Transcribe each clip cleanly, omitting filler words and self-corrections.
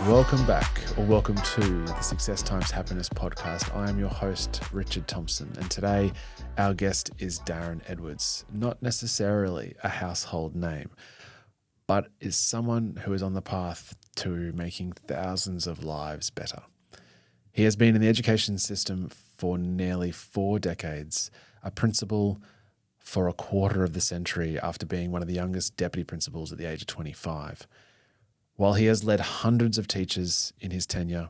Welcome back, or welcome to the Success Times Happiness podcast. I am your host, Richard Thompson, and today our guest is Darrin Edwards. Not necessarily a household name, but is someone who is on the path to making thousands of lives better. He has been in the education system for nearly 4 decades, a principal for a quarter of the century after being one of the youngest deputy principals at the age of 25. While he has led hundreds of teachers in his tenure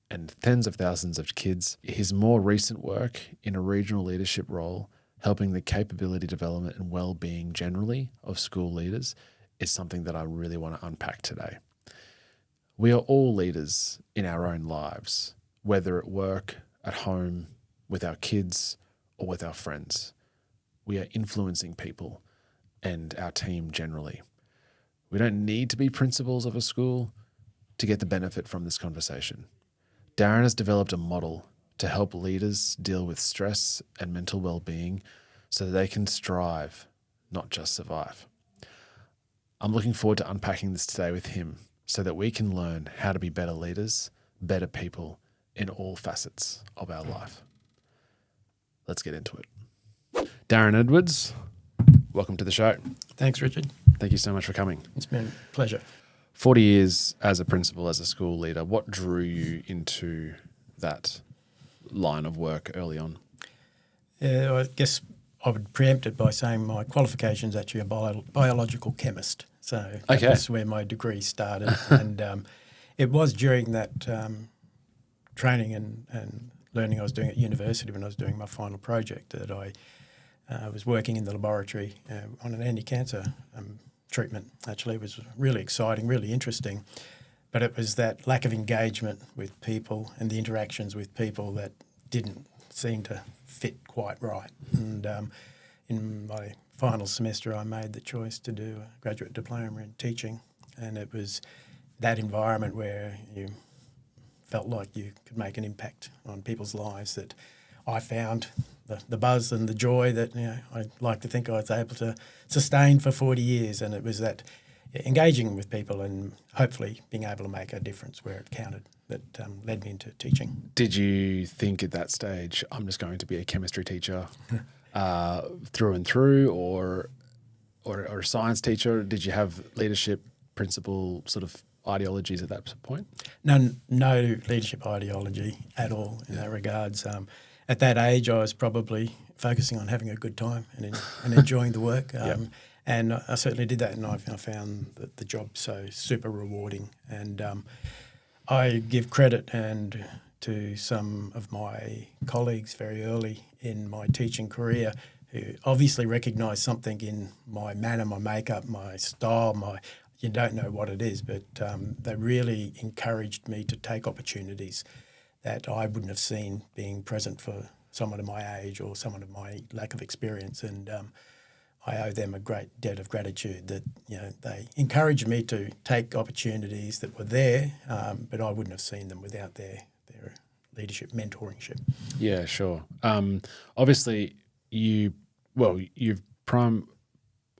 and tens of thousands of kids, his more recent work in a regional leadership role, helping the capability development and well-being generally of school leaders, is something that I really want to unpack today. We are all leaders in our own lives, whether at work, at home, with our kids, or with our friends. We are influencing people and our team generally. We don't need to be principals of a school to get the benefit from this conversation. Darrin has developed a model to help leaders deal with stress and mental well-being so that they can strive, not just survive. I'm looking forward to unpacking this today with him so that we can learn how to be better leaders, better people in all facets of our life. Let's get into it. Darrin Edwards, welcome to the show. Thanks, Richard. Thank you so much for coming. It's been a pleasure. 40 years as a principal, as a school leader, what drew you into that line of work early on? I guess I would preempt it by saying my qualification's actually a biological chemist. So that's where my degree started. And it was during that training and learning I was doing at university when I was doing my final project that I was working in the laboratory on an anti-cancer treatment. Actually, it was really exciting, really interesting. But it was that lack of engagement with people and the interactions with people that didn't seem to fit quite right. And in my final semester, I made the choice to do a graduate diploma in teaching. And it was that environment where you felt like you could make an impact on people's lives that I found the buzz and the joy that I'd like to think I was able to sustain for 40 years. And it was that engaging with people and hopefully being able to make a difference where it counted that led me into teaching. Did you think at that stage, I'm just going to be a chemistry teacher through and through, or a science teacher? Did you have leadership principle sort of ideologies at that point? No leadership ideology at all in that regards. At that age, I was probably focusing on having a good time and enjoying the work. And I certainly did that, and I found the job so super rewarding. And I give credit to some of my colleagues very early in my teaching career who obviously recognised something in my manner, my makeup, my style, you don't know what it is, but they really encouraged me to take opportunities that I wouldn't have seen being present for someone of my age or someone of my lack of experience. And I owe them a great debt of gratitude that they encouraged me to take opportunities that were there, but I wouldn't have seen them without their leadership mentorship. Yeah, sure. Obviously, you've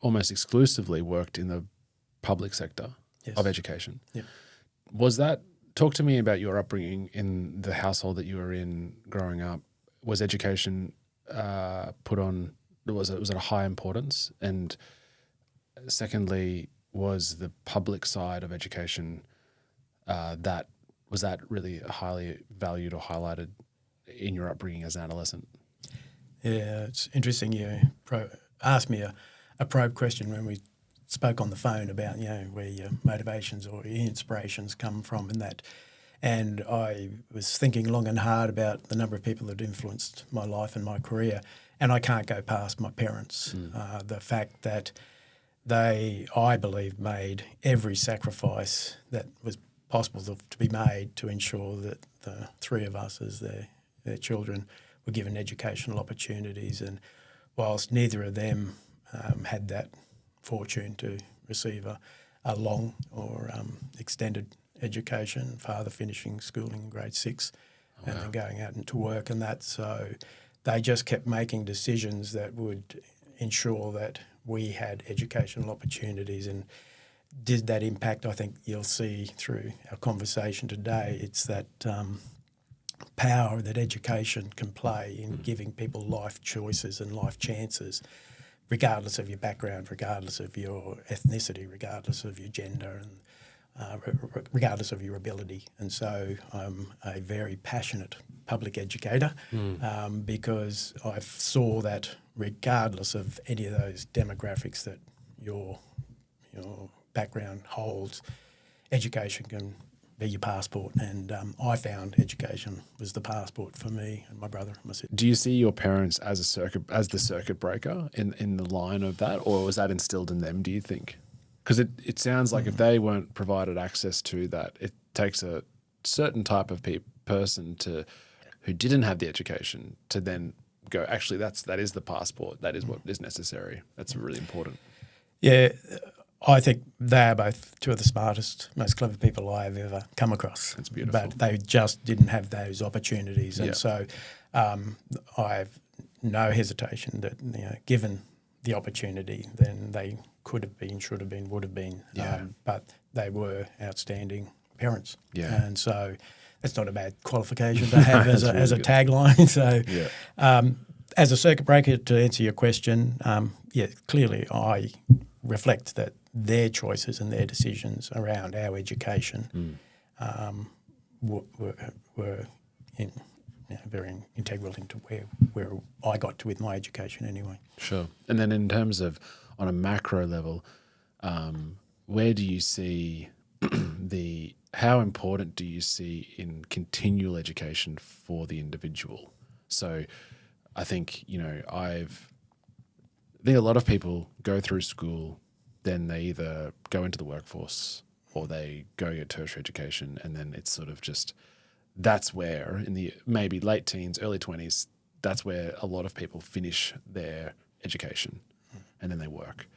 almost exclusively worked in the public sector of education. Yep. Talk to me about your upbringing in the household that you were in growing up. Was education was it a high importance? And secondly, was the public side of education that really highly valued or highlighted in your upbringing as an adolescent? Yeah, it's interesting. You asked me a probe question when we spoke on the phone about where your motivations or your inspirations come from and that. And I was thinking long and hard about the number of people that influenced my life and my career. And I can't go past my parents. The fact that they, I believe, made every sacrifice that was possible to be made to ensure that the three of us as their children were given educational opportunities. And whilst neither of them had that fortune to receive a long or extended education, father finishing schooling in grade 6 and then going out into work and that. So they just kept making decisions that would ensure that we had educational opportunities. And did that impact, I think you'll see through our conversation today, it's that power that education can play in giving people life choices and life chances, regardless of your background, regardless of your ethnicity, regardless of your gender, and regardless of your ability. And so I'm a very passionate public educator because I saw that regardless of any of those demographics that your background holds, education can be your passport. And I found education was the passport for me and my brother and my sister. Do you see your parents as the circuit breaker in the line of that, or was that instilled in them, do you think? Because it sounds like if they weren't provided access to that, it takes a certain type of person who didn't have the education to then go, actually, that is the passport. That is what is necessary. That's really important. Yeah, I think they're both two of the smartest, most clever people I have ever come across. That's beautiful. But they just didn't have those opportunities. And so I have no hesitation that, given the opportunity, then they could have been, should have been, would have been. Yeah. But they were outstanding parents. Yeah. And so that's not a bad qualification to have as a good. tagline. So as a circuit breaker, to answer your question, clearly I reflect that their choices and their decisions around our education were very integral into where I got to with my education anyway. Sure. And then in terms of on a macro level, where do you see how important do you see in continual education for the individual? So I think, I think a lot of people go through school, then they either go into the workforce or they go get tertiary education, and then it's sort of just, that's where in the maybe late teens, early 20s, that's where a lot of people finish their education and then they work.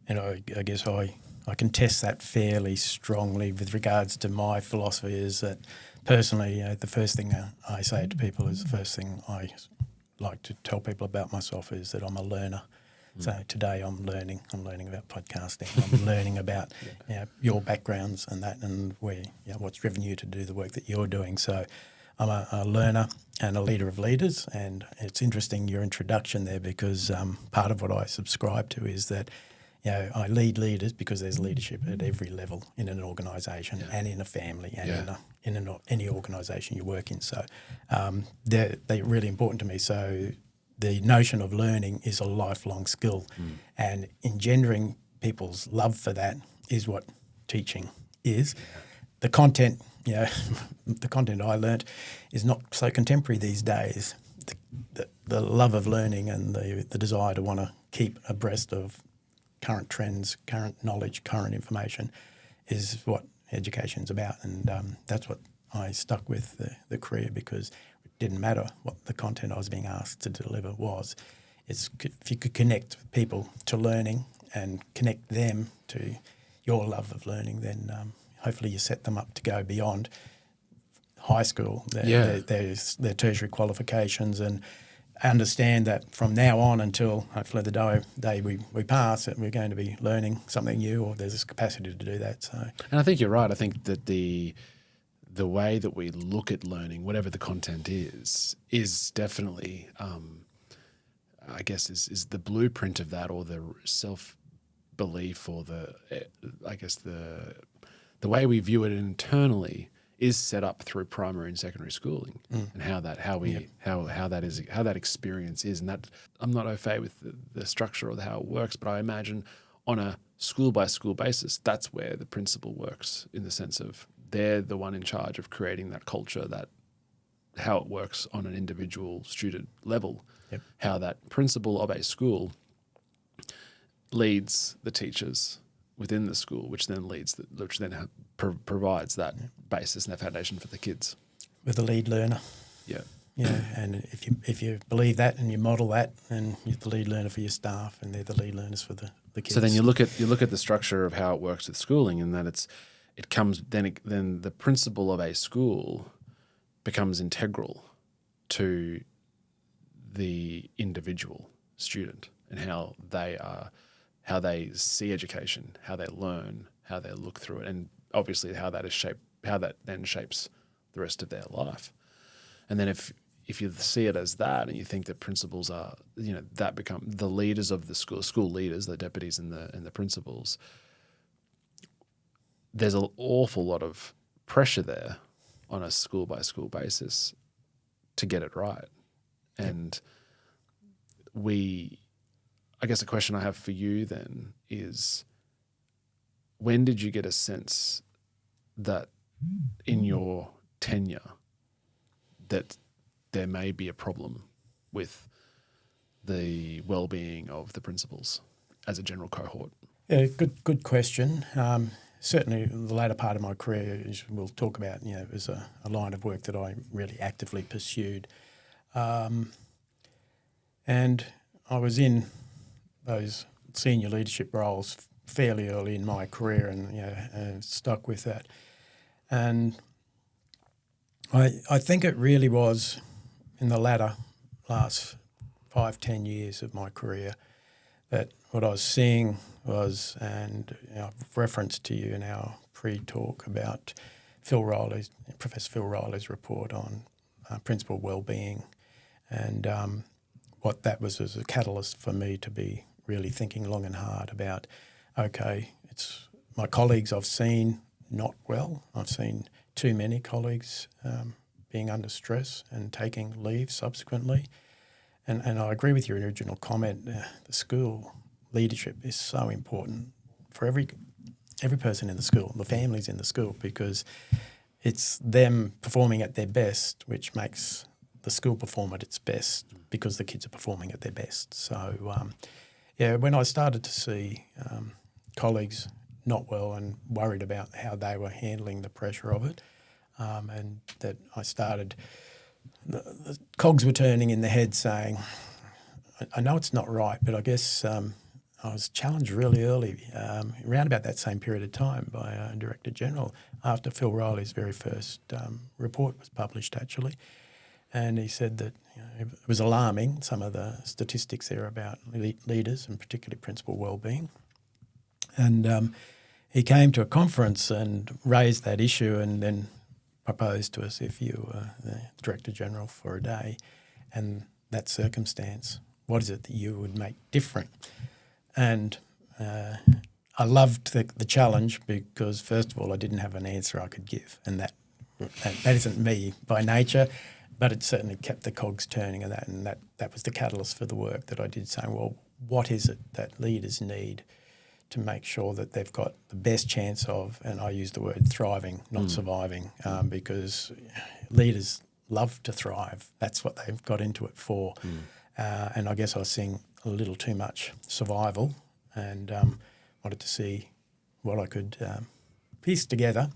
And I guess I contest that fairly strongly with regards to my philosophy is that personally, the first thing I say to people is the first thing I like to tell people about myself is that I'm a learner. So today I'm learning about podcasting. I'm learning about your backgrounds and that, and what's driven you to do the work that you're doing. So I'm a learner and a leader of leaders. And it's interesting your introduction there because part of what I subscribe to is that I lead leaders because there's leadership at every level in an organisation and in a family and in any organisation you work in. So they're really important to me. So the notion of learning is a lifelong skill, and engendering people's love for that is what teaching is. The content, the content I learnt is not so contemporary these days. The love of learning and the desire to want to keep abreast of current trends, current knowledge, current information is what education's about, and that's what I stuck with the career because didn't matter what the content I was being asked to deliver was. If you could connect people to learning and connect them to your love of learning, then hopefully you set them up to go beyond high school, their tertiary qualifications, and understand that from now on until hopefully the day we pass, that we're going to be learning something new, or there's this capacity to do that. So, and I think you're right. I think that the way that we look at learning, whatever the content is definitely, I guess, is the blueprint of that, or the self-belief, or the way we view it internally is set up through primary and secondary schooling, and how that experience is. And that I'm not au fait with the structure or how it works, but I imagine on a school by school basis, that's where the principal works in the sense of they're the one in charge of creating that culture, that how it works on an individual student level, how that principal of a school leads the teachers within the school, which then provides that basis and that foundation for the kids. With a lead learner. Yeah. Yeah, and if you believe that and you model that, then you're the lead learner for your staff, and they're the lead learners for the kids. So then you look at the structure of how it works with schooling, and that then the principal of a school becomes integral to the individual student and how how they see education, how they learn, how they look through it, and obviously how that then shapes the rest of their life. And then if you see it as that, and you think that principals are, that become the leaders of the school leaders, the deputies and the principals, there's an awful lot of pressure there on a school by school basis to get it right. And I guess a question I have for you then is, when did you get a sense that in your tenure that there may be a problem with the well-being of the principals as a general cohort? Yeah, good question. Certainly the latter part of my career, as we'll talk about, it was a line of work that I really actively pursued. And I was in those senior leadership roles fairly early in my career, and stuck with that. And I think it really was in the last 5-10 years of my career that what I was seeing was, and I've referenced to you in our pre-talk about Professor Phil Riley's report on principal wellbeing, and what that was as a catalyst for me to be really thinking long and hard about, okay, it's my colleagues I've seen not well. I've seen too many colleagues being under stress and taking leave subsequently. And I agree with your original comment, the school leadership is so important for every person in the school, the families in the school, because it's them performing at their best, which makes the school perform at its best because the kids are performing at their best. So, when I started to see colleagues not well and worried about how they were handling the pressure of it, and that I started, the cogs were turning in the head saying, I know it's not right, but I guess I was challenged really early, around about that same period of time, by a Director General after Phil Riley's very first report was published, actually. And he said that it was alarming, some of the statistics there about leaders and particularly principal wellbeing. And he came to a conference and raised that issue, and then proposed to us, if you were the Director General for a day and that circumstance, what is it that you would make different? And I loved the challenge because, first of all, I didn't have an answer I could give, and that isn't me by nature, but it certainly kept the cogs turning, and that was the catalyst for the work that I did, saying, well, what is it that leaders need to make sure that they've got the best chance of, and I use the word thriving, not surviving, because leaders love to thrive. That's what they've got into it for. And I guess I was seeing a little too much survival, and wanted to see what I could piece together,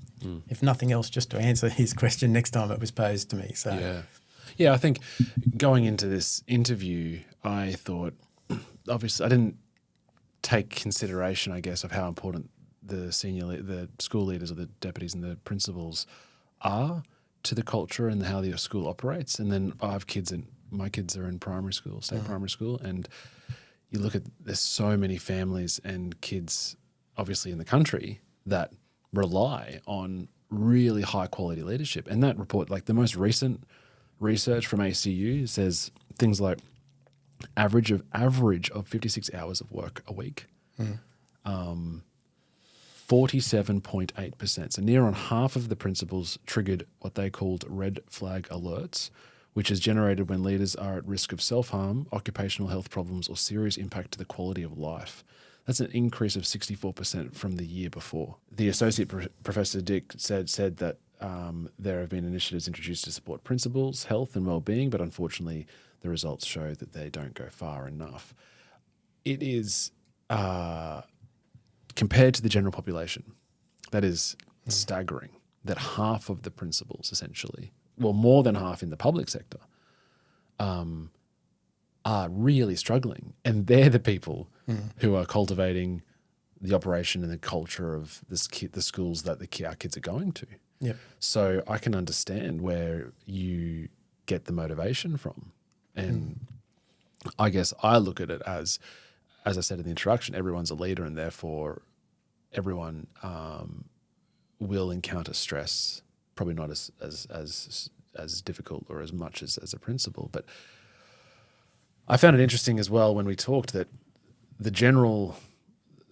if nothing else, just to answer his question next time it was posed to me. So, yeah, I think going into this interview, I thought, obviously, I didn't take consideration, I guess, of how important the school leaders or the deputies and the principals are to the culture and how the school operates. And then I have kids, and my kids are in primary school, state primary school, and you look at, there's so many families and kids, obviously, in the country that rely on really high quality leadership. And that report, like the most recent research from ACU, says things like average of 56 hours of work a week, 47.8%. So near on half of the principals triggered what they called red flag alerts, which is generated when leaders are at risk of self-harm, occupational health problems, or serious impact to the quality of life. That's an increase of 64% from the year before. The Associate Professor Dick said that there have been initiatives introduced to support principals' health and well-being, but unfortunately the results show that they don't go far enough. It is, compared to the general population, that is staggering, that half of the principals essentially, well, more than half in the public sector, are really struggling. And they're the people who are cultivating the operation and the culture of the schools that our kids are going to. Yep. So I can understand where you get the motivation from. And I guess I look at it as as I said in the introduction, everyone's a leader, and therefore everyone will encounter stress. Probably not as difficult or as much as a principal, but I found it interesting as well when we talked that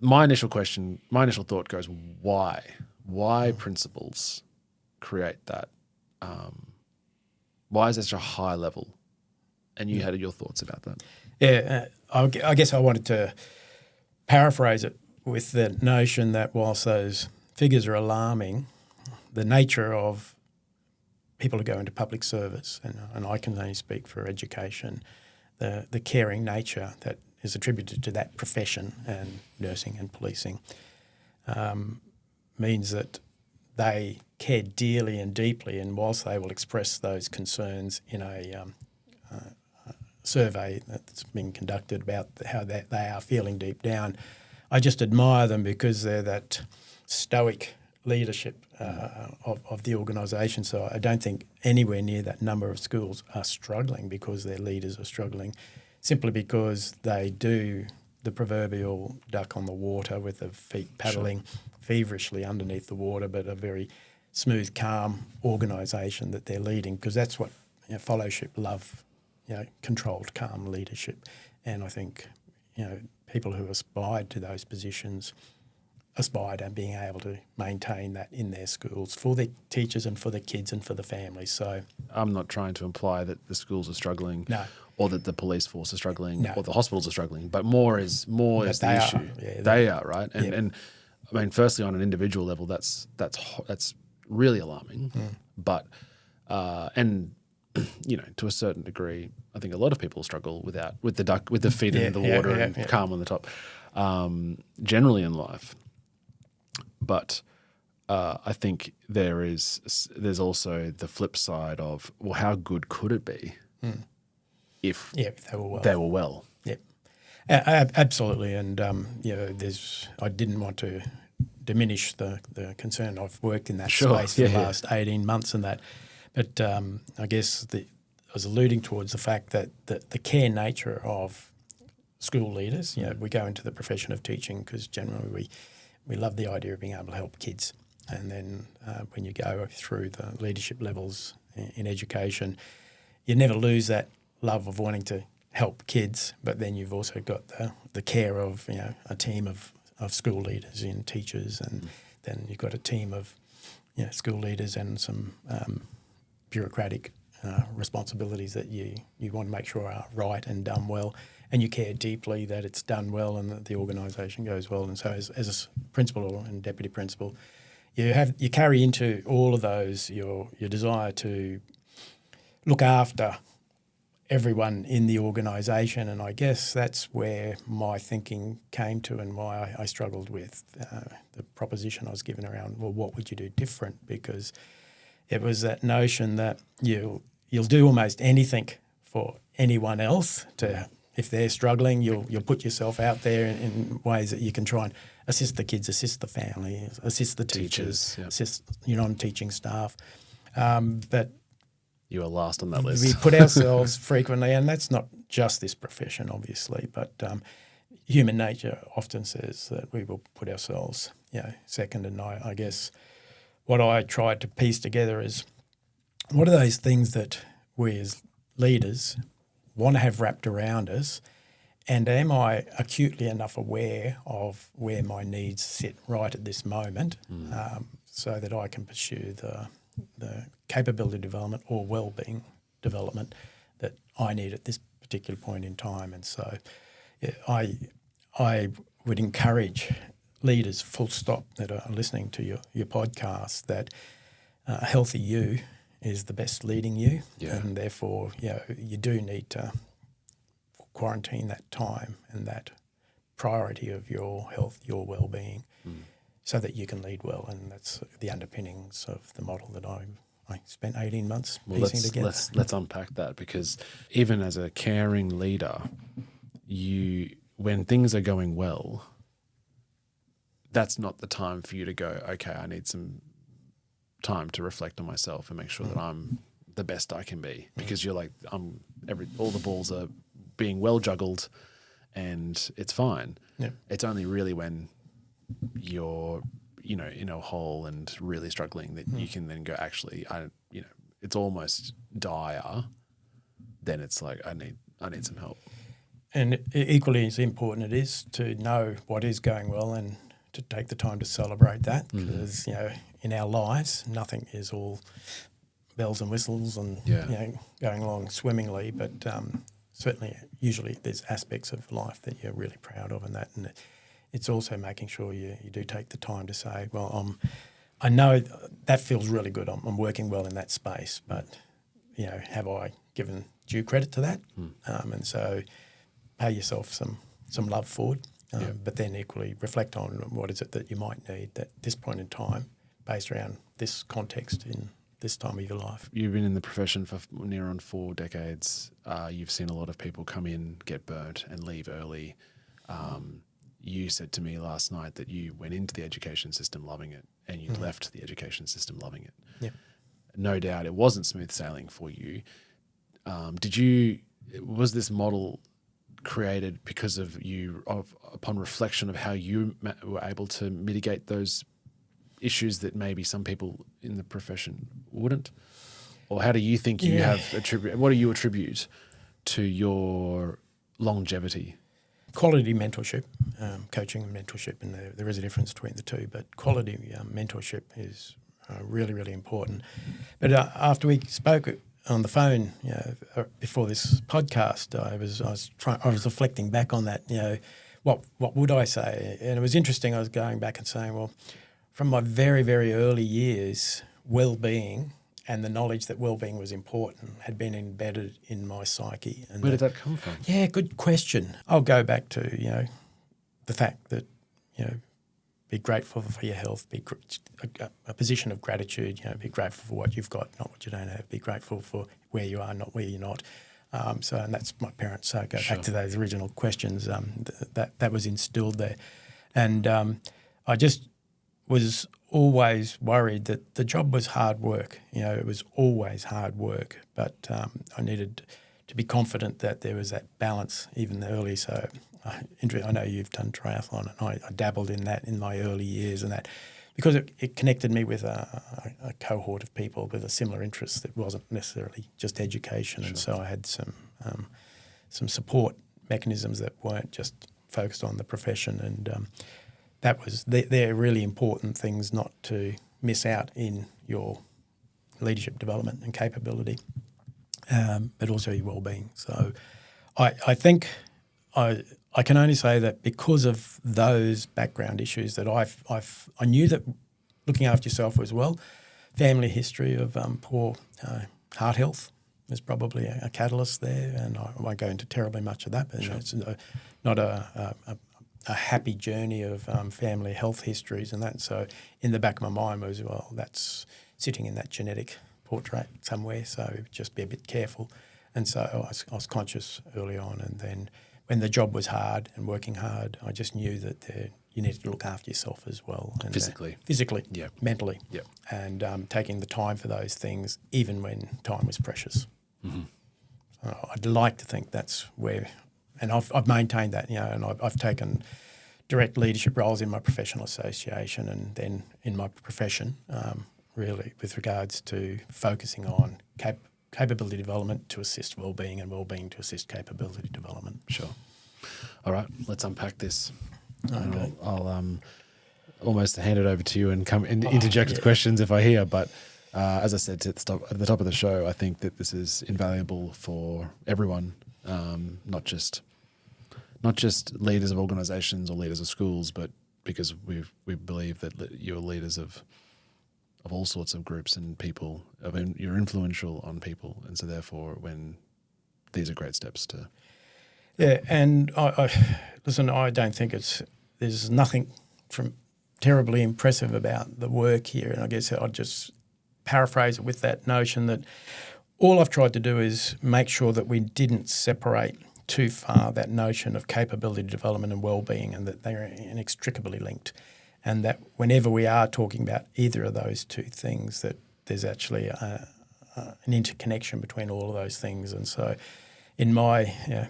my initial thought goes, why? Why principals create that? Why is there such a high level? And you had your thoughts about that. Yeah, I guess I wanted to paraphrase it with the notion that whilst those figures are alarming, the nature of people who go into public service, and I can only speak for education, the caring nature that is attributed to that profession and nursing and policing means that they care dearly and deeply, and whilst they will express those concerns in a survey that's been conducted about how they are feeling deep down, I just admire them because they're that stoic leadership of the organisation. So I don't think anywhere near that number of schools are struggling because their leaders are struggling, simply because they do the proverbial duck on the water with the feet paddling feverishly underneath the water, but a very smooth, calm organisation that they're leading, because that's what fellowship love, controlled, calm leadership. And I think people who aspired to those positions aspire to being able to maintain that in their schools for the teachers and for the kids and for the families. So I'm not trying to imply that the schools are struggling, or that the police force are struggling, or the hospitals are struggling, but more is the issue. Yeah, they are, right? And I mean, firstly, on an individual level, that's really alarming. But to a certain degree, I think a lot of people struggle with the feet in the water and calm on the top, generally in life. But I think there's also the flip side of, well, how good could it be if they were well? Yeah, absolutely. And I didn't want to diminish the concern. I've worked in that space for the last 18 months and that. But I guess I was alluding towards the fact that the care nature of school leaders, we go into the profession of teaching because generally we love the idea of being able to help kids. And then when you go through the leadership levels in education, you never lose that love of wanting to help kids, but then you've also got the care of a team of school leaders and teachers, and then you've got a team of school leaders and some bureaucratic responsibilities that you want to make sure are right and done well, and you care deeply that it's done well and that the organisation goes well. And so as a principal and deputy principal, you carry into all of those your desire to look after everyone in the organisation. And I guess that's where my thinking came to, and why I struggled with the proposition I was given around, well, what would you do different? Because it was that notion that you'll do almost anything for anyone else to. If they're struggling, you'll put yourself out there in ways that you can try and assist the kids, assist the family, assist the teachers, assist your non-teaching staff. But you are last on that list. We put ourselves frequently, and that's not just this profession, obviously, but human nature often says that we will put ourselves, second. And I guess what I tried to piece together is, what are those things that we as leaders want to have wrapped around us, and am I acutely enough aware of where my needs sit right at this moment, so that I can pursue the capability development or well-being development that I need at this particular point in time. And so I would encourage leaders, full stop, that are listening to your podcast, that a healthy you is the best leading you, and therefore you do need to quarantine that time and that priority of your health, your well-being, so that you can lead well. And that's the underpinnings of the model that I spent 18 months piecing together. Let's unpack that, because even as a caring leader, when things are going well, that's not the time for you to go, okay, I need some time to reflect on myself and make sure that I'm the best I can be, because you're like, all the balls are being well juggled and it's fine. Yeah. It's only really when you're, in a hole and really struggling that you can then go, actually, it's almost dire. Then it's like, I need some help. And equally as important it is to know what is going well and to take the time to celebrate that, because in our lives nothing is all bells and whistles and going along swimmingly, but certainly usually there's aspects of life that you're really proud of, and it's also making sure you do take the time to say, well, I know that feels really good. I'm working well in that space, but have I given due credit to that? And so pay yourself some love forward, but then equally reflect on what is it that you might need at this point in time based around this context in this time of your life. You've been in the profession for near on 4 decades. You've seen a lot of people come in, get burnt and leave early. You said to me last night that you went into the education system loving it and you left the education system loving it. Yeah. No doubt it wasn't smooth sailing for you. Was this model created because of upon reflection of how you were able to mitigate those issues that maybe some people in the profession wouldn't? Or how do you think you what do you attribute to your longevity? Quality mentorship, coaching and mentorship, and there is a difference between the two, but quality mentorship is really, really important. But after we spoke on the phone, before this podcast, I was reflecting back on that. What would I say? And it was interesting. I was going back and saying, well, from my very, very early years, well-being and the knowledge that well-being was important had been embedded in my psyche. And where did that come from? Yeah, good question. I'll go back to the fact that be grateful for your health, be a position of gratitude. Be grateful for what you've got, not what you don't have. Be grateful for where you are, not where you're not. And that's my parents. So go back to those original questions. That was instilled there, and I just was always worried that the job was hard work. It was always hard work, but I needed to be confident that there was that balance even early. So I know you've done triathlon, and I dabbled in that in my early years, and that because it connected me with a cohort of people with a similar interest that wasn't necessarily just education, and so I had some support mechanisms that weren't just focused on the profession, and they're really important things not to miss out in your leadership development and capability, but also your well-being. So I think I can only say that because of those background issues that I knew that looking after yourself was well. Family history of poor heart health was probably a catalyst there, and I won't go into terribly much of that, but it's not a happy journey of family health histories and that. So in the back of my mind was, well, that's sitting in that genetic portrait somewhere, so just be a bit careful. And so I was conscious early on, and then when the job was hard and working hard, I just knew that you needed to look after yourself as well. And, physically, mentally, and taking the time for those things, even when time was precious. Mm-hmm. I'd like to think that's where, and I've maintained that, and I've taken direct leadership roles in my professional association and then in my profession, really with regards to focusing on capability development to assist well-being and well-being to assist capability development. Sure. All right, let's unpack this. Okay. I'll almost hand it over to you and come and interject with questions if I hear. But as I said at the top of the show, I think that this is invaluable for everyone, not just leaders of organisations or leaders of schools, but because we believe that you're leaders of all sorts of groups and people. You're influential on people, and so therefore, these are great steps to. Yeah, and I don't think there's nothing terribly impressive about the work here, and I guess I'd just paraphrase it with that notion that all I've tried to do is make sure that we didn't separate too far that notion of capability development and well-being, and that they're inextricably linked. And that whenever we are talking about either of those two things, that there's actually an interconnection between all of those things. And so in my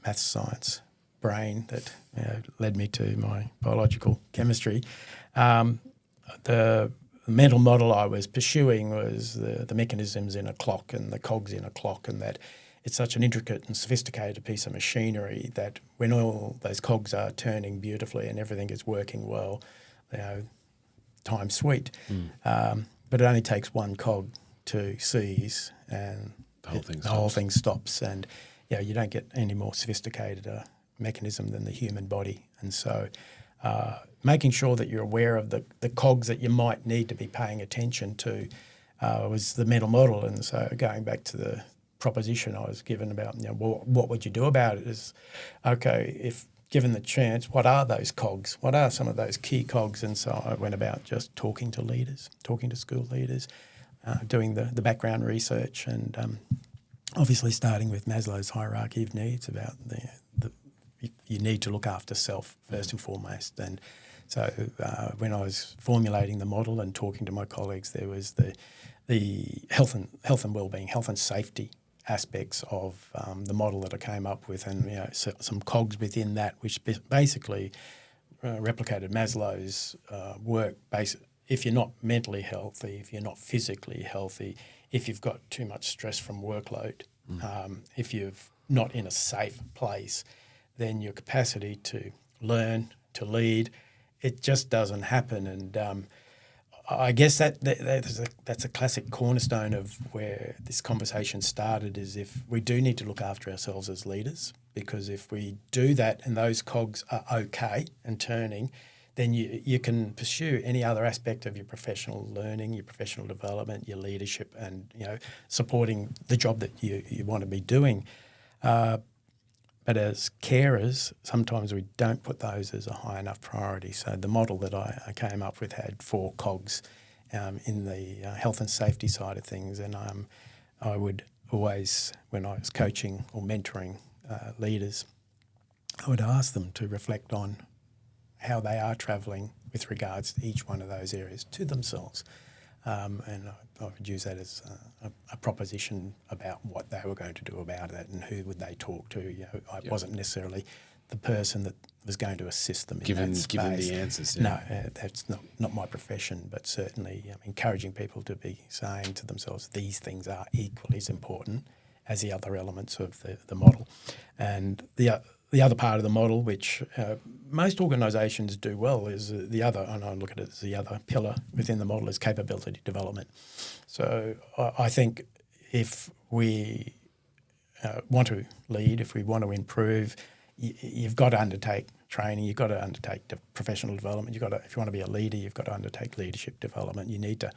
maths, science, brain that led me to my biological chemistry. The mental model I was pursuing was the mechanisms in a clock and the cogs in a clock, and that it's such an intricate and sophisticated piece of machinery that when all those cogs are turning beautifully and everything is working well, time's sweet. But it only takes one cog to seize and the whole thing stops. And you don't get any more sophisticated mechanism than the human body. And so making sure that you're aware of the cogs that you might need to be paying attention to was the mental model. And so going back to the proposition I was given about, what would you do about it is, okay, if given the chance, what are those cogs? What are some of those key cogs? And so I went about just talking to leaders, talking to school leaders, doing the background research, and obviously starting with Maslow's hierarchy of needs about you need to look after self first and foremost. And so when I was formulating the model and talking to my colleagues, there was the health and well-being, health and safety aspects of the model that I came up with, and some cogs within that, which basically replicated Maslow's work. If you're not mentally healthy, if you're not physically healthy, if you've got too much stress from workload, if you're not in a safe place, then your capacity to learn, to lead, it just doesn't happen. And I guess that's a classic cornerstone of where this conversation started, is if we do need to look after ourselves as leaders, because if we do that and those cogs are okay and turning, then you can pursue any other aspect of your professional learning, your professional development, your leadership, and supporting the job that you want to be doing. But as carers, sometimes we don't put those as a high enough priority. So the model that I came up with had 4 cogs in the health and safety side of things. And I would always, when I was coaching or mentoring leaders, I would ask them to reflect on how they are travelling with regards to each one of those areas to themselves. And I would use that as a proposition about what they were going to do about it and who would they talk to. I wasn't necessarily the person that was going to assist them in that space. Given the answers. No, that's not my profession, but certainly encouraging people to be saying to themselves, these things are equally as important as the other elements of the model. And the other part of the model, which most organisations do well, is the other, and I look at it as the other pillar within the model, is capability development. So I think if we want to lead, if we want to improve, you've got to undertake training, you've got to undertake professional development. If you want to be a leader, you've got to undertake leadership development. You need to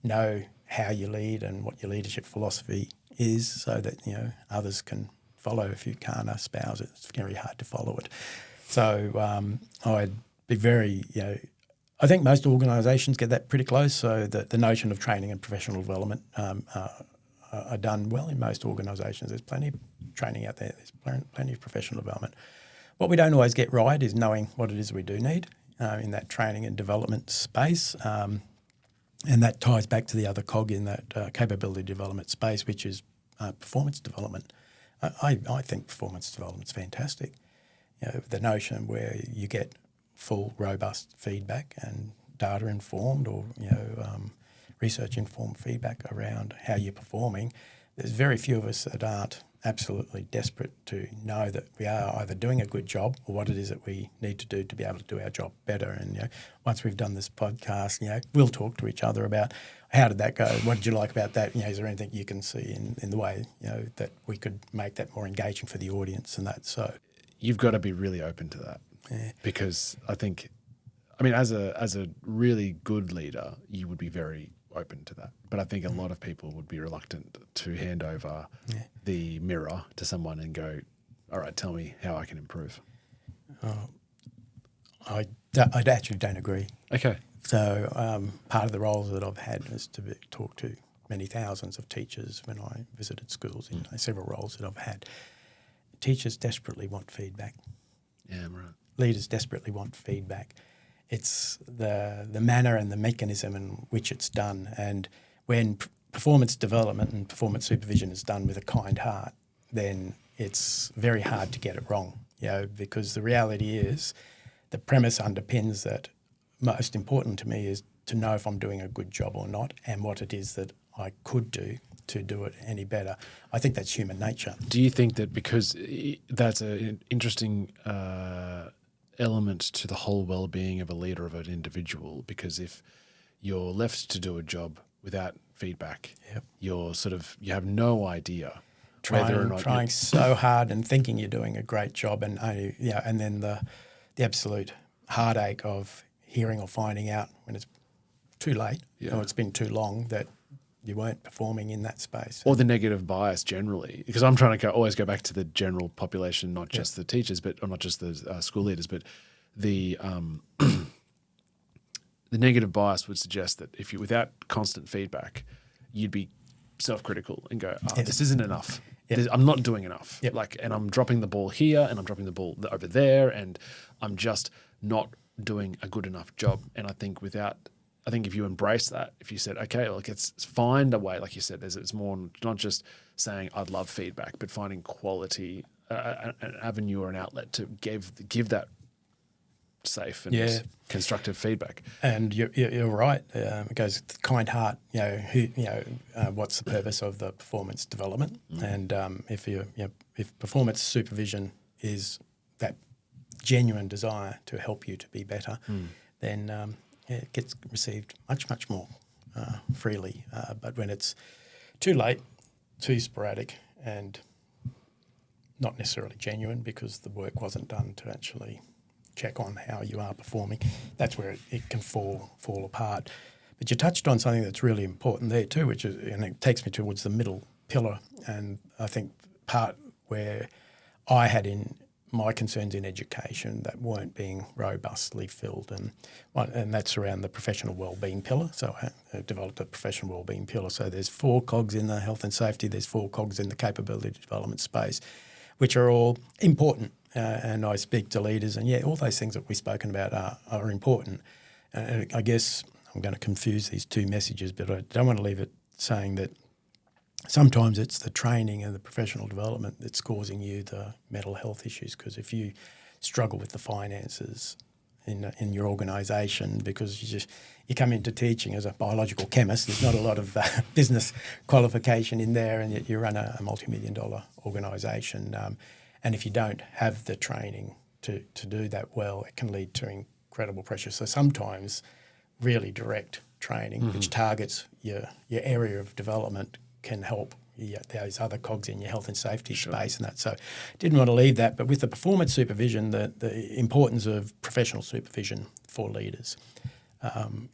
know how you lead and what your leadership philosophy is, so that others can follow. If you can't espouse it, it's very hard to follow it. So I'd be very, I think most organisations get that pretty close. So the notion of training and professional development are done well in most organisations. There's plenty of training out there. There's plenty of professional development. What we don't always get right is knowing what it is we do need in that training and development space. And that ties back to the other cog in that capability development space, which is performance development. I think performance development's fantastic. The notion where you get full, robust feedback and data-informed or research-informed feedback around how you're performing. There's very few of us that aren't absolutely desperate to know that we are either doing a good job or what it is that we need to do to be able to do our job better. And once we've done this podcast, we'll talk to each other about how did that go, what did you like about that? Is there anything you can see in the way that we could make that more engaging for the audience and that? So you've got to be really open to that, because I think, as a really good leader, you would be very open to that. But I think a lot of people would be reluctant to hand over the mirror to someone and go, all right, tell me how I can improve. I actually don't agree. Okay. So part of the roles that I've had is to talk to many thousands of teachers when I visited schools in several roles that I've had. Teachers desperately want feedback. Yeah, right. Leaders desperately want feedback. It's the manner and the mechanism in which it's done. And when performance development and performance supervision is done with a kind heart, then it's very hard to get it wrong. because the reality is the premise underpins that most important to me is to know if I'm doing a good job or not and what it is that I could do to do it any better. I think that's human nature. Do you think that because that's an interesting element to the whole well-being of a leader, of an individual, because if you're left to do a job without feedback, you have no idea whether or not trying so hard and thinking you're doing a great job, and then the absolute heartache of hearing or finding out when it's too late or it's been too long that you weren't performing in that space. Or the negative bias generally, because I'm trying to always go back to the general population, not just the teachers, or not just the school leaders, but the the negative bias would suggest that if you, without constant feedback, you'd be self-critical and go, this isn't enough. I'm not doing enough. And I'm dropping the ball here and I'm dropping the ball over there, and I'm just not doing a good enough job. And I think if you embrace that, if you said, okay, let's find a way, like you said, it's more not just saying I'd love feedback, but finding quality, an avenue or an outlet to give that safe and constructive feedback. And you're right. It goes with the kind heart. What's the purpose of the performance development? And if performance supervision is that genuine desire to help you to be better, then it gets received much, much more freely. But when it's too late, too sporadic, and not necessarily genuine because the work wasn't done to actually check on how you are performing, that's where it can fall apart. But you touched on something that's really important there too, and it takes me towards the middle pillar, and I think part where I had in my concerns in education that weren't being robustly filled, and that's around the professional wellbeing pillar. So I developed a professional wellbeing pillar. So there's 4 cogs in the health and safety, there's 4 cogs in the capability development space, which are all important. And I speak to leaders, and all those things that we've spoken about are important. And I guess I'm going to confuse these 2 messages, but I don't want to leave it saying that sometimes it's the training and the professional development that's causing you the mental health issues. Because if you struggle with the finances in your organisation because you come into teaching as a biological chemist, there's not a lot of business qualification in there, and yet you run a multi-million-dollar organisation. And if you don't have the training to do that well, it can lead to incredible pressure. So sometimes really direct training, which targets your area of development, can help those other cogs in your health and safety space and that. So didn't want to leave that. But with the performance supervision, the importance of professional supervision for leaders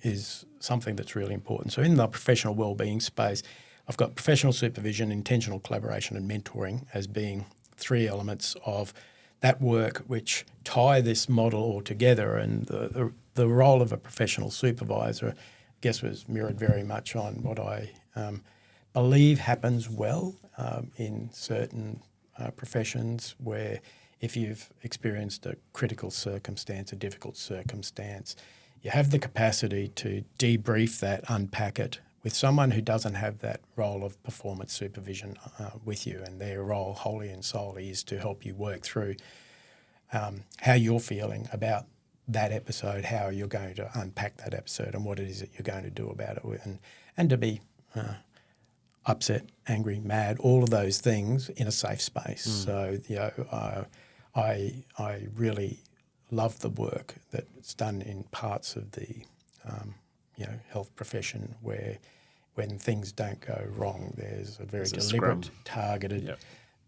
is something that's really important. So in the professional wellbeing space, I've got professional supervision, intentional collaboration and mentoring as being 3 elements of that work which tie this model all together. And the role of a professional supervisor, I guess, was mirrored very much on what I believe happens well in certain professions, where if you've experienced a critical circumstance, a difficult circumstance, you have the capacity to debrief that, unpack it, with someone who doesn't have that role of performance supervision with you, and their role wholly and solely is to help you work through how you're feeling about that episode, how you're going to unpack that episode and what it is that you're going to do about it, and to be upset, angry, mad, all of those things in a safe space. So I really love the work that's done in parts of the health profession where when things don't go wrong, there's a very deliberate, targeted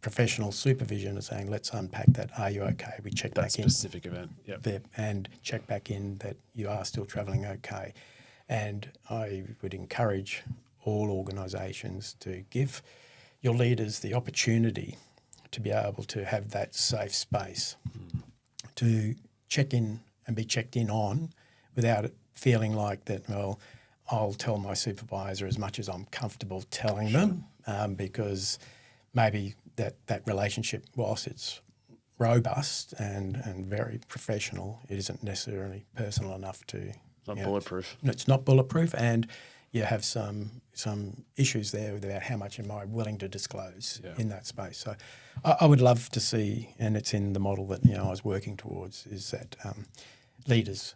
professional supervision of saying, let's unpack that. Are you okay? We check back in. That specific event. And check back in that you are still travelling okay. And I would encourage all organisations to give your leaders the opportunity to be able to have that safe space to check in and be checked in on without it feeling like that, well, I'll tell my supervisor as much as I'm comfortable telling them, because maybe that relationship, whilst it's robust and very professional, it isn't necessarily personal enough to... It's not bulletproof. It's not bulletproof, and you have some issues there about how much am I willing to disclose in that space. So I would love to see, and it's in the model that I was working towards, is that leaders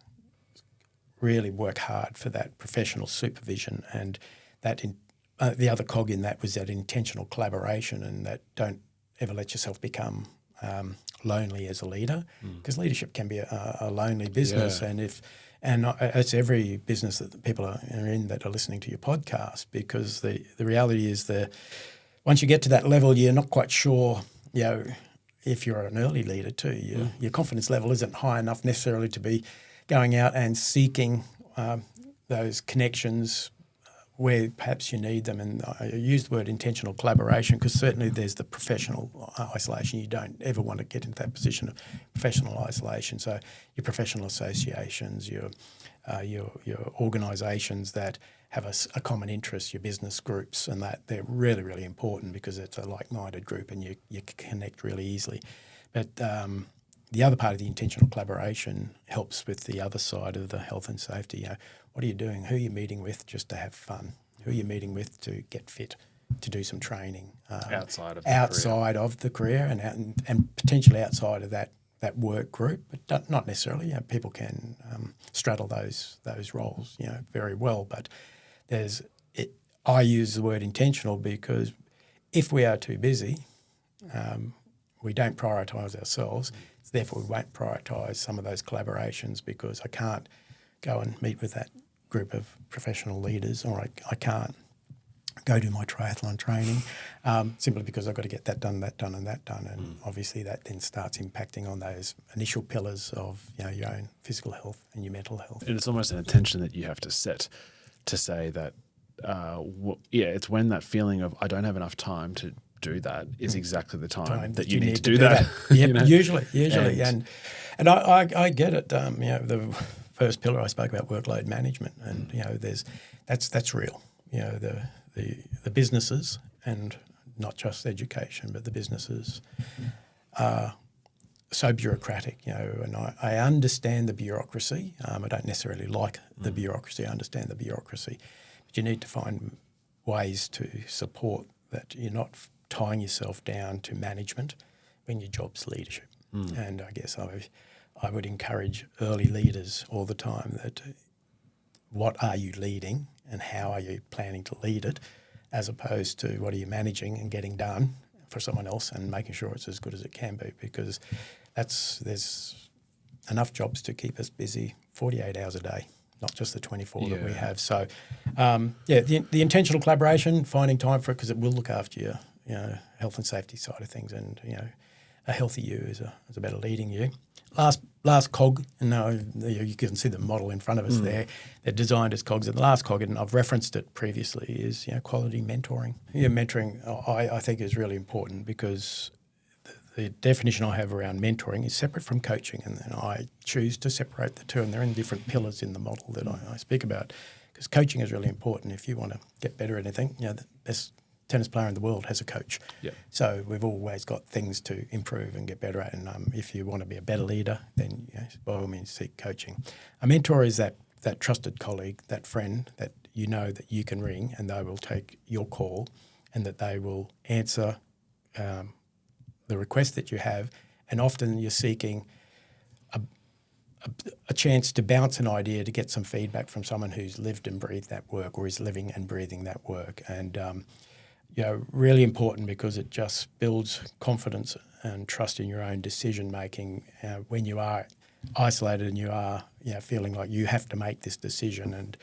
really work hard for that professional supervision, and that the other cog in that was that intentional collaboration, and that don't ever let yourself become lonely as a leader, because leadership can be a lonely business, and it's every business that people are in that are listening to your podcast, because the reality is that once you get to that level, you're not quite sure, if you're an early leader too, your confidence level isn't high enough necessarily to be going out and seeking those connections where perhaps you need them. And I use the word intentional collaboration because certainly there's the professional isolation. You don't ever want to get into that position of professional isolation. So your professional associations, your organisations that have a common interest, your business groups, and that they're really, really important because it's a like-minded group and you connect really easily. But the other part of the intentional collaboration helps with the other side of the health and safety. What are you doing? Who are you meeting with just to have fun? Who are you meeting with to get fit, to do some training outside of the career and potentially outside of that work group, but not necessarily. People can straddle those roles, very well. But I use the word intentional because if we are too busy, we don't prioritise ourselves. Therefore, we won't prioritise some of those collaborations because I can't go and meet with that group of professional leaders, or I can't go do my triathlon training simply because I've got to get that done, and that done. And obviously that then starts impacting on those initial pillars of your own physical health and your mental health. And it's almost an intention that you have to set to say that, it's when that feeling of I don't have enough time to do that is exactly the time that you need to do that. Yeah, usually. And I get it. The first pillar I spoke about, workload management, and that's real. The businesses, and not just education, but the businesses are so bureaucratic. And I understand the bureaucracy. I don't necessarily like the bureaucracy. I understand the bureaucracy, but you need to find ways to support that. You're not tying yourself down to management when your job's leadership. And I guess I would encourage early leaders all the time that what are you leading and how are you planning to lead it, as opposed to what are you managing and getting done for someone else and making sure it's as good as it can be, because there's enough jobs to keep us busy 48 hours a day, not just the 24 that we have. So, the intentional collaboration, finding time for it, because it will look after your health and safety side of things, and a healthy you is a better leading you. Last cog, and you can see the model in front of us there. They're designed as cogs, and the last cog, and I've referenced it previously, is quality mentoring. Mentoring, I think, is really important, because the definition I have around mentoring is separate from coaching, and then I choose to separate the two, and they're in different pillars in the model that I speak about, because coaching is really important. If you want to get better at anything, the best tennis player in the world has a coach. Yep. So we've always got things to improve and get better at, and if you want to be a better leader, then by all means seek coaching. A mentor is that trusted colleague, that friend that that you can ring and they will take your call, and that they will answer the request that you have, and often you're seeking a chance to bounce an idea, to get some feedback from someone who's lived and breathed that work, or is living and breathing that work. And really important, because it just builds confidence and trust in your own decision making when you are isolated and you are feeling like you have to make this decision, and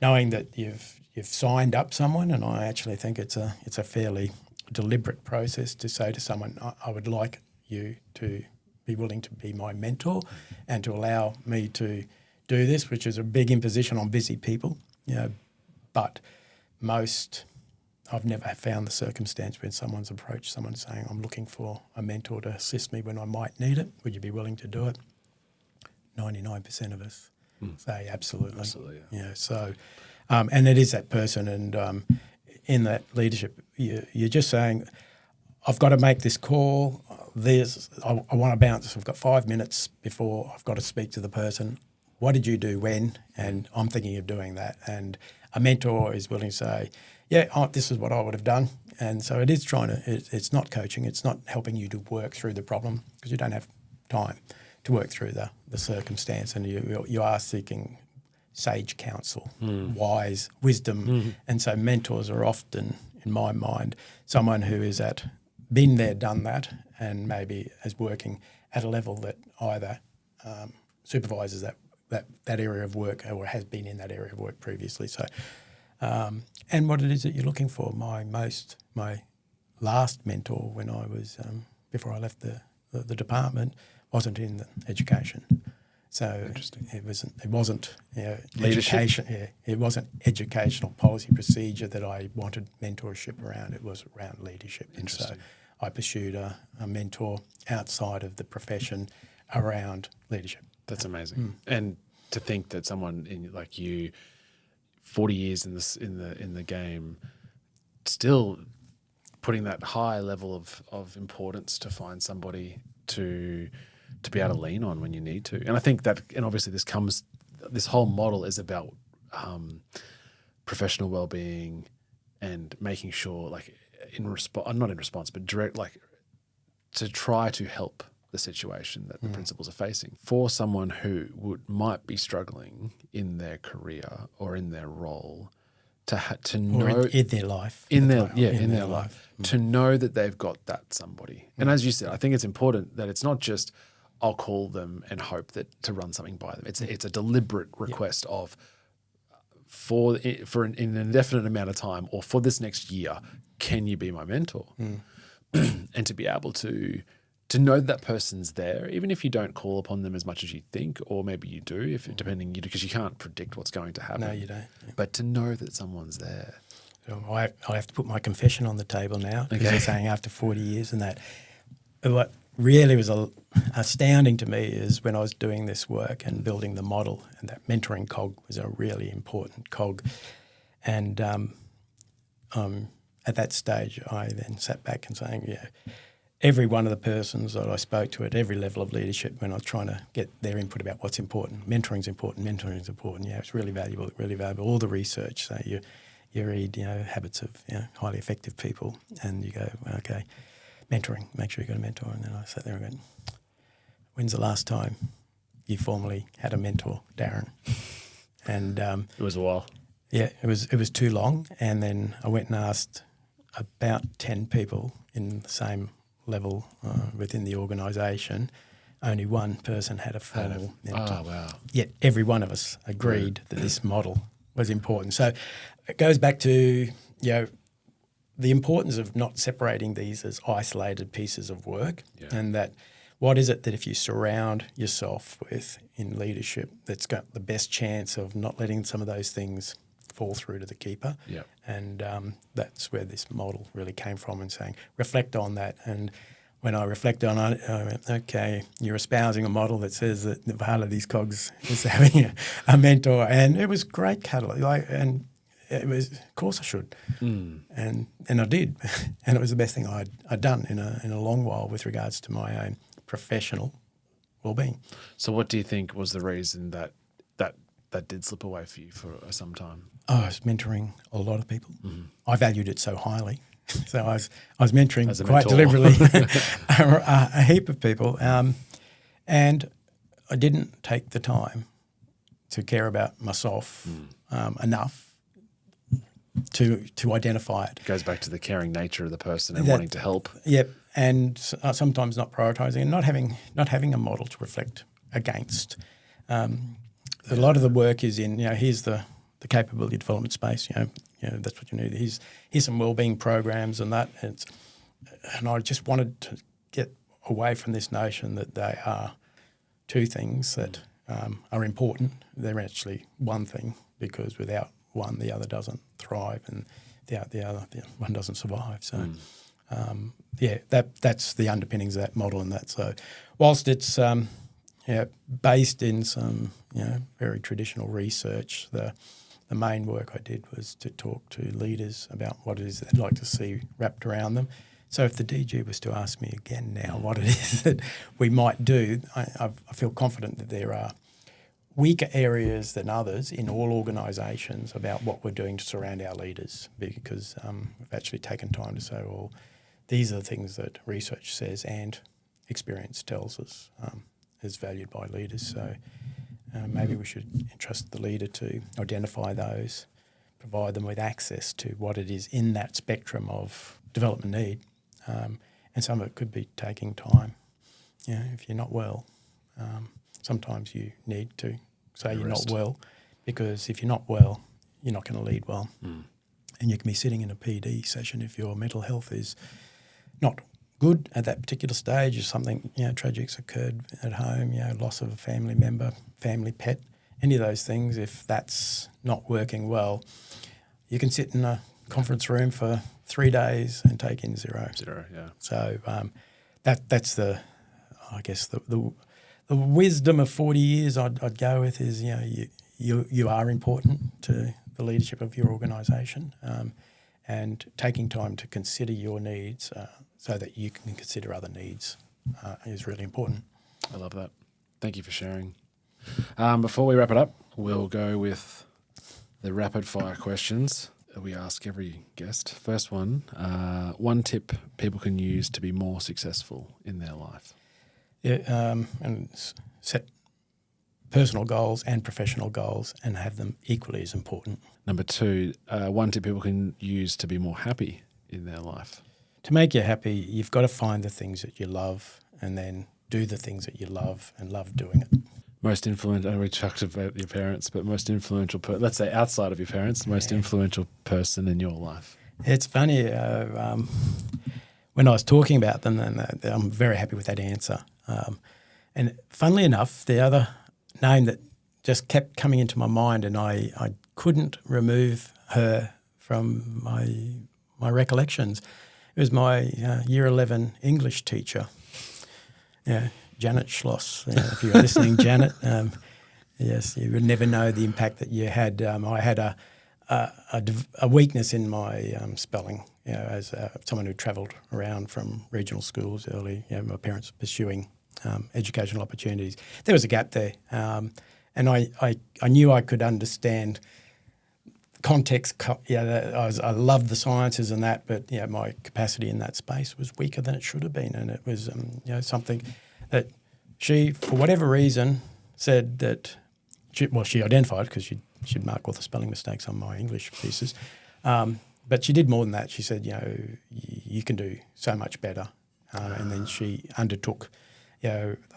knowing that you've signed up someone. And I actually think it's a fairly deliberate process to say to someone, I would like you to be willing to be my mentor and to allow me to do this, which is a big imposition on busy people. But I've never found the circumstance when someone's approached someone saying, I'm looking for a mentor to assist me when I might need it. Would you be willing to do it? 99% of us say absolutely. Absolutely, So, and it is that person. And in that leadership, you're just saying, I've got to make this call. I want to bounce. I've got 5 minutes before I've got to speak to the person. What did you do when? And I'm thinking of doing that. And a mentor is willing to say, this is what I would have done. And so it is it's not coaching, it's not helping you to work through the problem because you don't have time to work through the circumstance, and you are seeking sage counsel, wise wisdom. And so mentors are often, in my mind, someone who is been there, done that, and maybe is working at a level that either supervises that area of work or has been in that area of work previously. So, and what it is that you're looking for. My last mentor when I was before I left the department wasn't in education. So it wasn't education. Yeah, it wasn't educational policy procedure that I wanted mentorship around. It was around leadership. And so I pursued a mentor outside of the profession around leadership. That's amazing. And to think that someone like you, 40 years in the game, still putting that high level of importance to find somebody to be able to lean on when you need to. And I think that, and obviously this whole model is about professional well-being and making sure, like not in response, but direct, like to try to help the situation that the principals are facing. For someone who might be struggling in their career or in their role, to know in their life, in their life, to know that they've got that somebody. And as you said, I think it's important that it's not just I'll call them and hope to run something by them. It's a deliberate request of for an indefinite amount of time or for this next year, can you be my mentor? And to be able to know that person's there, even if you don't call upon them as much as you think, or maybe you do, because you can't predict what's going to happen. No, you don't. Yeah. But to know that someone's there. So I have to put my confession on the table now, because you're saying after 40 years and that. What really was astounding to me is when I was doing this work and building the model, and that mentoring cog was a really important cog. And at that stage, I then sat back and saying, every one of the persons that I spoke to at every level of leadership, when I was trying to get their input about what's important, mentoring's important. It's really valuable, All the research, so you read, habits of highly effective people, and you go, okay, mentoring, make sure you've got a mentor. And then I sat there and went, when's the last time you formally had a mentor, Darrin? And it was a while. Yeah, it was too long. And then I went and asked about 10 people in the same level within the organisation. Only one person had a formal mentor. Oh, wow. Yet every one of us agreed that this model was important. So it goes back to, the importance of not separating these as isolated pieces of work, and that what is it that if you surround yourself with in leadership that's got the best chance of not letting some of those things fall through to the keeper. Yep. And that's where this model really came from, and saying, reflect on that. And when I reflected on it, I went, okay, you're espousing a model that says that the part of these cogs is having a mentor. And it was great catalyst. And it was, of course I should. And I did. And it was the best thing I'd done in a long while with regards to my own professional well-being. So what do you think was the reason that did slip away for you for some time? I was mentoring a lot of people. I valued it so highly. So I was mentoring quite deliberately a heap of people. And I didn't take the time to care about myself enough to identify it. It goes back to the caring nature of the person and wanting to help. Yep, and sometimes not prioritising and not having a model to reflect against. A lot of the work is in, here's the capability development space. That's what you need. Here's some wellbeing programs and that. And I just wanted to get away from this notion that they are two things that are important. They're actually one thing, because without one, the other doesn't thrive, and the other one doesn't survive. So, that's the underpinnings of that model, and that. So, whilst it's based in some very traditional research, the main work I did was to talk to leaders about what it is they'd like to see wrapped around them. So, if the DG was to ask me again now what it is that we might do, I feel confident that there are weaker areas than others in all organisations about what we're doing to surround our leaders, because we've actually taken time to say, well, these are the things that research says and experience tells us is valued by leaders. So maybe we should entrust the leader to identify those, provide them with access to what it is in that spectrum of development need. And some of it could be taking time. If you're not well, sometimes you need to say you're not well, because if you're not well, you're not going to lead well. And you can be sitting in a PD session if your mental health is not good at that particular stage, if something tragic's occurred at home, loss of a family member, family pet, any of those things. If that's not working well, you can sit in a conference room for 3 days and take in zero. Yeah. So that's the wisdom of 40 years I'd go with is you are important to the leadership of your organisation, and taking time to consider your needs so that you can consider other needs is really important. I love that. Thank you for sharing. Before we wrap it up, we'll go with the rapid fire questions we ask every guest. First one, one tip people can use to be more successful in their life. And set personal goals and professional goals and have them equally as important. Number 2, one tip people can use to be more happy in their life. To make you happy, you've got to find the things that you love and then do the things that you love and love doing it. Most influential, we talked about your parents, but most influential, let's say outside of your parents, most influential person in your life. It's funny, when I was talking about them, and I'm very happy with that answer. And funnily enough, the other name that just kept coming into my mind, and I couldn't remove her from my recollections. It was my Year 11 English teacher, Janet Schloss. If you're listening, Janet, yes, you would never know the impact that you had. I had a weakness in my spelling, as someone who travelled around from regional schools early. My parents pursuing educational opportunities. There was a gap there, and I knew I could understand context. I loved the sciences and that, but my capacity in that space was weaker than it should have been, and it was something that she, for whatever reason, said that she identified, because she'd mark all the spelling mistakes on my English pieces, but she did more than that. She said, you can do so much better, and then she undertook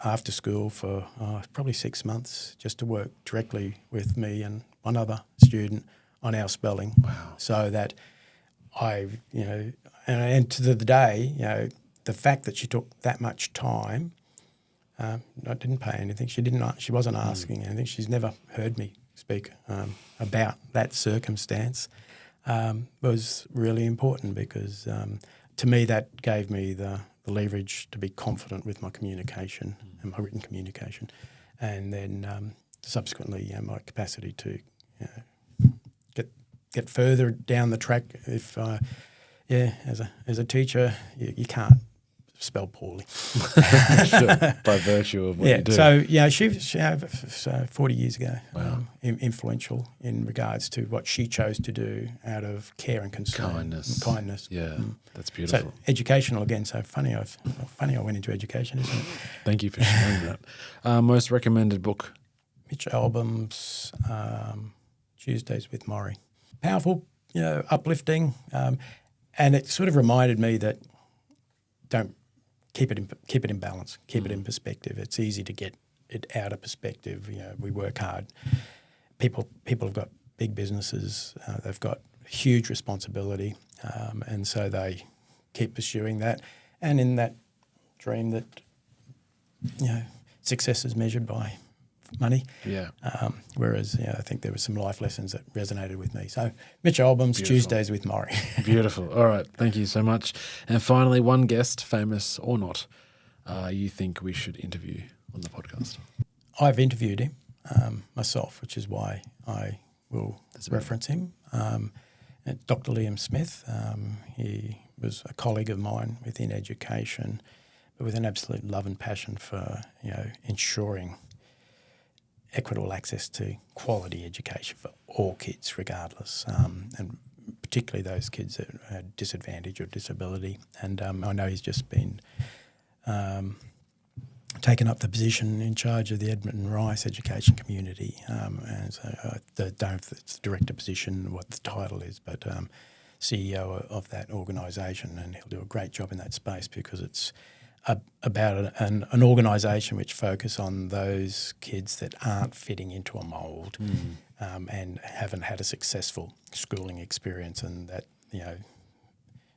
after school for probably 6 months just to work directly with me and one other student on our spelling. Wow. So that and to the day, the fact that she took that much time, I didn't pay anything. She wasn't asking anything. She's never heard me speak about that circumstance. Was really important because to me that gave me the leverage to be confident with my communication and my written communication, and then subsequently my capacity to get further down the track. If as a teacher you can't spell poorly. Sure, by virtue of what you do. So she was 40 years ago. Wow. Influential in regards to what she chose to do out of care and concern. Kindness. Yeah, that's beautiful. So educational again. So funny I went into education, isn't it? Thank you for sharing that. Most recommended book? Mitch Albom's Tuesdays with Maury. Powerful, uplifting, and it sort of reminded me that don't keep it in balance, keep it in perspective. It's easy to get it out of perspective. We work hard. People have got big businesses. They've got huge responsibility, and so they keep pursuing that. And in that dream that success is measured by money. Yeah. Whereas I think there were some life lessons that resonated with me. So Mitch Albom's Beautiful. Tuesdays with Maury. Beautiful. All right. Thank you so much. And finally, one guest, famous or not, you think we should interview on the podcast? I've interviewed him myself, which is why I will reference him. Dr. Liam Smith. He was a colleague of mine within education, but with an absolute love and passion for ensuring equitable access to quality education for all kids regardless, and particularly those kids that are disadvantage or disability. And I know he's just been taken up the position in charge of the Edmonton Rice education community. And so I don't know if it's the director position, what the title is, but CEO of that organisation, and he'll do a great job in that space because it's about an organisation which focus on those kids that aren't fitting into a mould and haven't had a successful schooling experience, and that, you know,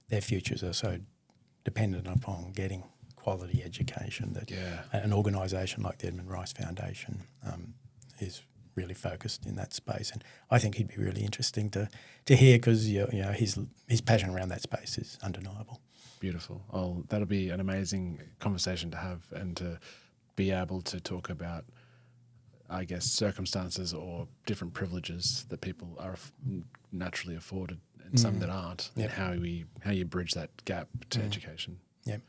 their futures are so dependent upon getting quality education that an organisation like the Edmund Rice Foundation is really focused in that space. And I think he'd be really interesting to hear, because you know his passion around that space is undeniable. Beautiful. Oh, that'll be an amazing conversation to have, and to be able to talk about, I guess, circumstances or different privileges that people are naturally afforded and some that aren't, and how you bridge that gap to education. Yep.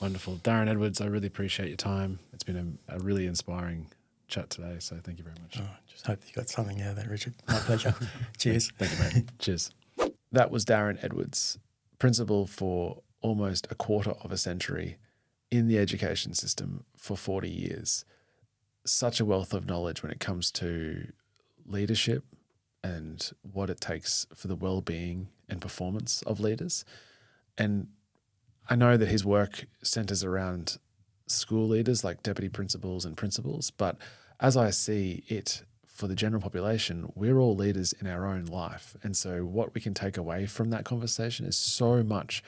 Wonderful. Darrin Edwards, I really appreciate your time. It's been a really inspiring chat today, so thank you very much. Just hope you got something out of that, Richard. My pleasure. Cheers. Thank you, mate. Cheers. That was Darrin Edwards, principal for almost a quarter of a century in the education system for 40 years. Such a wealth of knowledge when it comes to leadership and what it takes for the well-being and performance of leaders. And I know that his work centres around school leaders like deputy principals and principals, but as I see it for the general population, we're all leaders in our own life. And so what we can take away from that conversation is so much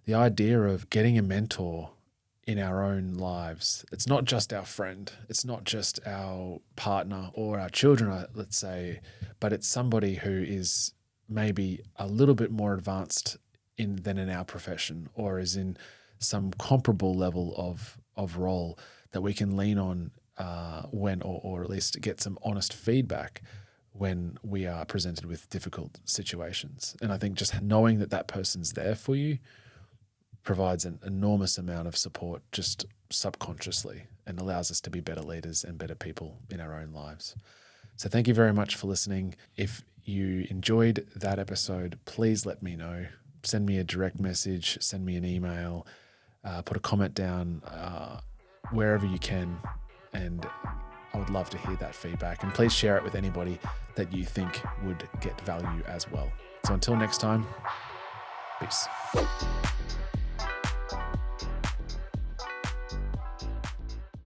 the idea of getting a mentor in our own lives. It's not just our friend, it's not just our partner or our children, let's say, but it's somebody who is maybe a little bit more advanced than in our profession, or is in some comparable level of role that we can lean on or at least get some honest feedback when we are presented with difficult situations. And I think just knowing that person's there for you provides an enormous amount of support just subconsciously, and allows us to be better leaders and better people in our own lives. So thank you very much for listening. If you enjoyed that episode, please let me know. Send me a direct message, send me an email, put a comment down wherever you can, and I would love to hear that feedback. And please share it with anybody that you think would get value as well. So until next time, peace.